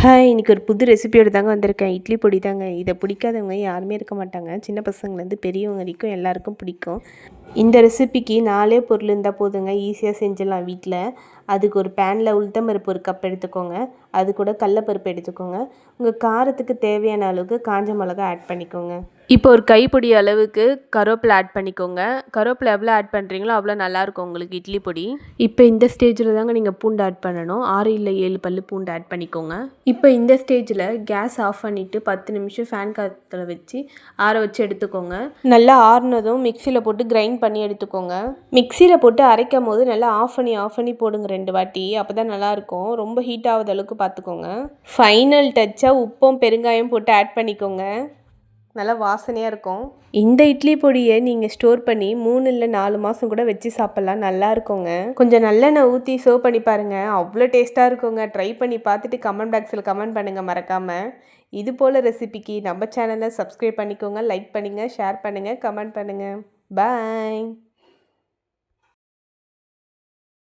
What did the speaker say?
Hi! இன்னைக்கு ஒரு புது ரெசிபியோட தாங்க வந்திருக்கேன். இட்லி பொடி தாங்க. இத பிடிக்காதவங்க யாருமே இருக்க மாட்டாங்க. சின்ன பசங்கலேருந்து பெரியவங்க வரைக்கும் எல்லாருக்கும் பிடிக்கும். இந்த ரெசிபிக்கு 4 பொருள் இருந்தால் போதுங்க. ஈஸியாக செஞ்சிடலாம் வீட்டில். அதுக்கு ஒரு பேனில் உளுத்தம் பருப்பு 1 கப் எடுத்துக்கோங்க. அது கூட கடலப்பருப்பு எடுத்துக்கோங்க. உங்கள் காரத்துக்கு தேவையான அளவுக்கு காஞ்ச மிளகா ஆட் பண்ணிக்கோங்க. இப்போ ஒரு கைப்பிடி அளவுக்கு கருவேப்பிலை ஆட் பண்ணிக்கோங்க. கருவேப்பிலை எவ்வளோ ஆட் பண்ணுறீங்களோ அவ்வளோ நல்லாயிருக்கும் உங்களுக்கு இட்லி பொடி. இப்போ இந்த ஸ்டேஜில் தாங்க நீங்கள் பூண்டு ஆட் பண்ணணும். 6 இல்லை 7 பல்லு பூண்டு ஆட் பண்ணிக்கோங்க. இப்போ இந்த ஸ்டேஜில் கேஸ் ஆஃப் பண்ணிவிட்டு 10 நிமிஷம் ஃபேன் காற்றுல வச்சு ஆற வச்சு எடுத்துக்கோங்க. நல்லா ஆறுனதும் மிக்சியில் போட்டு கிரைண்ட் பண்ணி எடுத்துக்கோங்க. மிக்சியில் போட்டு அரைக்கும் போது நல்லா ஆஃப் பண்ணி போடுங்க 2 வாட்டி. அப்போ தான் நல்லாயிருக்கும். ரொம்ப ஹீட் ஆகாத அளவுக்கு பார்த்துக்கோங்க. ஃபைனல் டச்சாக உப்பும் பெருங்காயம் போட்டு ஆட் பண்ணிக்கோங்க. நல்லா வாசனையாக இருக்கும். இந்த இட்லி பொடியை நீங்கள் ஸ்டோர் பண்ணி 3 இல்லை 4 மாதம் கூட வச்சு சாப்பிட்லாம். நல்லா இருக்குங்க. கொஞ்சம் நல்லெண்ணெய் ஊற்றி சர்வ் பண்ணி பாருங்கள். அவ்வளோ டேஸ்ட்டாக இருக்குங்க. ட்ரை பண்ணி பார்த்துட்டு கமெண்ட் பாக்ஸில் கமெண்ட் பண்ணுங்கள் மறக்காமல். இது போல் ரெசிபிக்கு நம்ம சேனலை சப்ஸ்கிரைப் பண்ணிக்கோங்க. லைக் பண்ணுங்கள், ஷேர் பண்ணுங்கள், கமெண்ட் பண்ணுங்கள். பாய்.